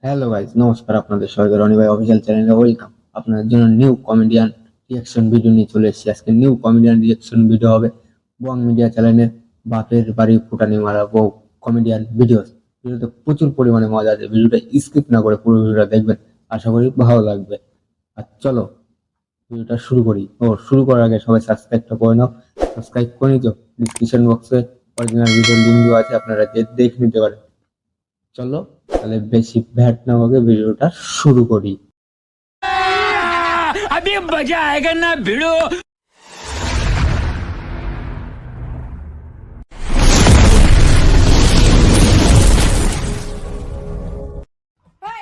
Hello guys, নমস্কার। আপনাদের সবাইকে রনি ভাই অফিসিয়াল চ্যানেলে ওয়েলকাম। আপনাদের জন্য নিউ কমেডিয়ান রিয়াকশন ভিডিও নিয়ে চলে এসেছি। আজকে নিউ কমেডিয়ান রিয়াকশন ভিডিও হবে বং মিডিয়া চ্যানেলের বাপের বাড়ি ফুটানি মারা বউ কমেডিয়ান ভিডিও। ভিডিওতে প্রচুর পরিমাণে মজা আছে, ভিডিওটা স্কিপ না করে পুরো ভিডিওটা দেখবেন, আশা করি ভালো লাগবে। আর চলো ভিডিওটা শুরু করি। শুরু করার আগে সবাই সাবস্ক্রাইবটা করে নাও। সাবস্ক্রাইব করে নিতো, ডিসক্রিপশন বক্সে অরিজিনাল ভিডিওর লিঙ্ক দেওয়া আছে, আপনারা দেখে নিতে পারেন। চলো তাহলে বেশি ভ্যাট না হোক, ভিডিওটা শুরু করি। अभी मजा आएगा ना भिड़ो। ওই,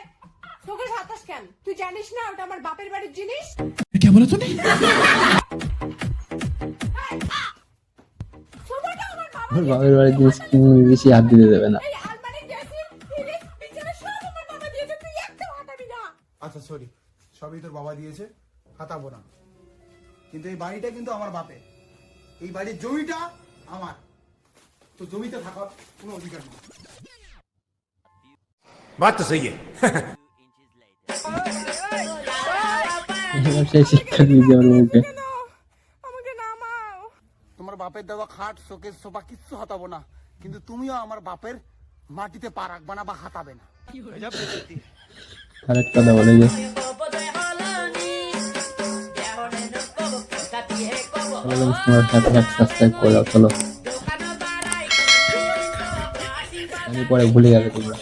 তোকে সাতাশ কেন? তুই জানিস না ওটা আমার বাপের বাড়ির জিনিস? क्या बोला तूने? সোফাটা আমার বাবা আমার বাপের বাড়ির জিনিস বেশি হাত দিতে দেবে না। এই আলমারির ড্রেসিং, ফ্রিজ, বিছানা সব আমার বাবা দিয়েছে, তুই একটাও হাতাবি না। আচ্ছা সরি, সবই তোর বাবা দিয়েছে, হাতাবো না। কিন্তু এই বাড়িটা কিন্তু আমার বাপের, এই বাড়ির জমিটা আমার, তো জমিতে থাকার কোনো অধিকার নেই। बात तो सही है। এবার সেই শিক্ষা দিয়েছে আমার মুখে। আমাকে নামাও। তোমার বাপের দেওয়া খাট, শোকেস, সোফা কিচ্ছু হাতাবো না, কিন্তু তুমিও আমার বাপের মাটিতে পা রাখবা না বা হাতাবে না। আরেক কথা বলে যে সাবস্ক্রাইব করে দাও। চলো, আমি পরে ভুলে যাবে তোমরা।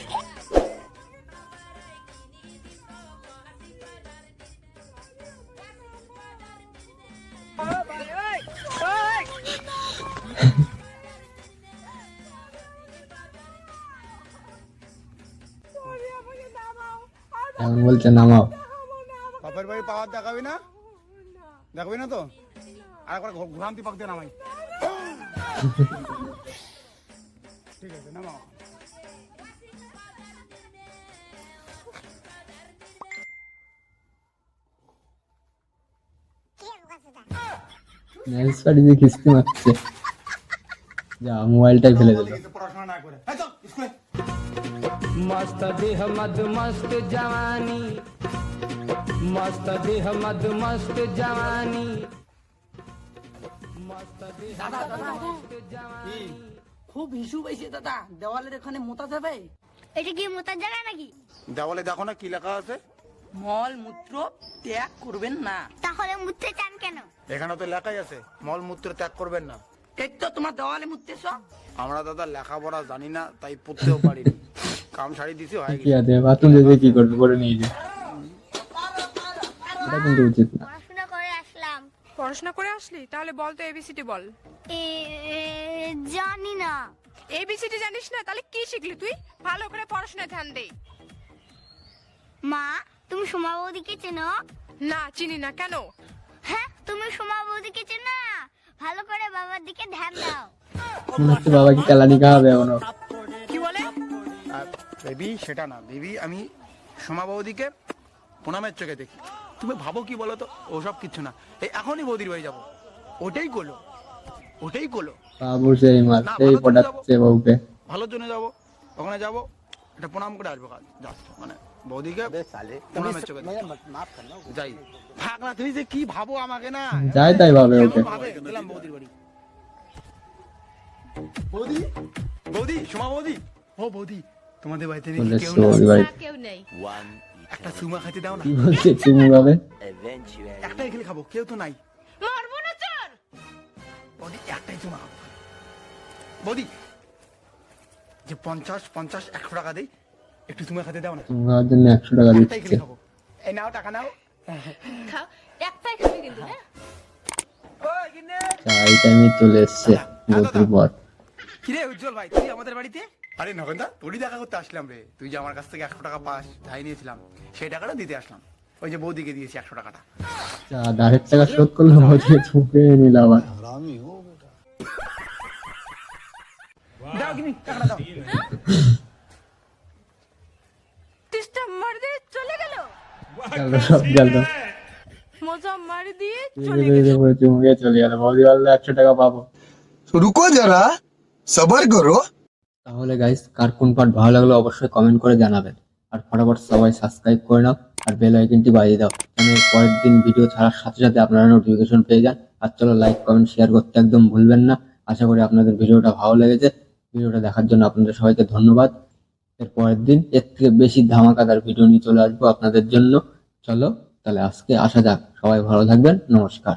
আমাকে নামাও। আর এখন বলছে নামাও। নামাও না, আমাকে বাপের বাড়ি পাওয়ার দেখাবি না, দেখাবি না তো? আর একবার ঘুরান্তি পাক দিয়ে নামাই। ঠিক আছে, নামাও। ম্যারেজ পার্টি দিয়ে খিস্তি মারছে। যা, মোবাইলটাই ফেলে দিল। পড়াশোনা না করে এই চল স্কুলে। मस्त देह मद मस्त जवानी, मस्त देह मद मस्त जवानी, मस्त देह मद मस्त जवानी। খুব হিসু পাইছে দাদা, দেওয়ালের এখানে মোতা যাবে। এটা কি মোতার জায়গা নাকি? দেওয়ালে দেখো না কি লেখা আছে? মল মূত্র ত্যাগ করবেন না। তাহলে মুততে চান কেন? এখানে তো লেখাই আছে মল মূত্র ত্যাগ করবেন না। এই তো তোমার দেওয়ালে মুততেছ। আমরা দাদা লেখাপড়া জানি না, তাই পড়তেও পারিনি। কাম সারি দিছি হয়ে কি গেছে। আছে, বাথরুম যেতে কি করবে, করে নিয়ে যে এটা কিন্তু উচিত না। পড়াশোনা করে আসলাম। পড়াশোনা করে আসলি? তাহলে বল তো এবিসিডি বল। এ জানি না। এবিসিডি জানিস না? তাহলে কি শিখলি তুই? ভালো করে পড়াশোনায় ধ্যান দে। মা, তুমি সোমা বৌদিকে চেনো? না, চিনি না। কেন? হ্যাঁ, তুমি সোমা বৌদিকে চেনো না? ভালো করে বাবার দিকে ধ্যান দাও। মনে হচ্ছে বাবাকে কেলানি খাওয়াবে এখনো। কি বলে? বেবি সেটা না বেবি, আমি সোমা বৌদিকে প্রণামের চোখে দেখি। তুমি ভাবো কি বলো তো? ওসব কিচ্ছু না, এই এখনই বৌদির বাড়ি যাবো, ওটাই গোলো, ওটাই গোলো। বাবু সেই মারতেই পটাচ্ছে বউকে। ভালোর জন্য যাবো, ওখানে যাবো, এটা প্রণাম করে আসবো। কাজ জাস্ট মানে বৌদিকে প্রণামের চোখে দেখি। যাই থাক না, তুমি যে কি ভাবো আমাকে না, যাই তাই ভাবে ওকে। কেমন ভাবে গেলাম বৌদির বাড়ি। বৌদি, বৌদি, সোমা বৌদি, ও বৌদি, তোমাদের বাড়িতে নাকি বলে কেউ সে ওর নেই? বাড়ি। কেউ নেই। একটা চুমা খাইতে দাও না, কি বলছে চুমু ভাবে? একটাই খেলে খাবো, কেউ তো নাই। মারবো না চল। বৌদি একটাই চুমা খাবো। বৌদি যে 50 100 টাকা দেই, একটু চুমা খেতে দাও না, চুমু খাওয়ার জন্য 100 টাকা একটাই দিচ্ছে। খেলে খাবো। এই নাও টাকা নাও। খাও, একটাই খাবি কিন্তু, হ্যাঁ? এই টাইমে চলে এসছে বউটির পর। কিরে উজ্জ্বল ভাই, তুই আমাদের বাড়িতে? আরে নগেন্দা, তোরই দেখা করতে আসলাম রে। তুই যে আমার কাছ থেকে 100 টাকা পাস, ধাই নিয়েছিলাম, সেই টাকাটা দিতে আসলাম। ওই যে বৌদিকে দিয়েছি 100 টাকাটা। ধারের টাকা শোধ করলো, বউকে ঠুকে নিল আবার। দাও কিনি টাকাটা দাও। তিস্তা মার দিয়ে চলে গেল। গেল, সব গেল। মজা মার দিয়ে চুমুকে চলে গেল। বৌদি বললো 100 টাকা পাবো। रुको जरा सबर करो। তাহলে গাইস, কার কোন পার্ট ভালো লাগলো অবশ্যই কমেন্ট করে জানাবেন। আর ফটাফট সবাই সাবস্ক্রাইব করে নাও আর বেল আইকনটি বাজিয়ে দাও, মানে পরের দিন ভিডিও ছাড়ার সাথে সাথে আপনারা নোটিফিকেশন পেয়ে যান। আর চলো লাইক কমেন্ট শেয়ার করতে একদম ভুলবেন না। আশা করি আপনাদের ভিডিওটা ভালো লেগেছে। ভিডিওটা দেখার জন্য আপনাদের সবাইকে ধন্যবাদ। এর পরের দিন এর থেকে বেশি ধামাকাদার ভিডিও নিয়ে চলে আসবো আপনাদের জন্য। চলো তাহলে আজকে আসা যাক, সবাই ভালো থাকবেন, নমস্কার।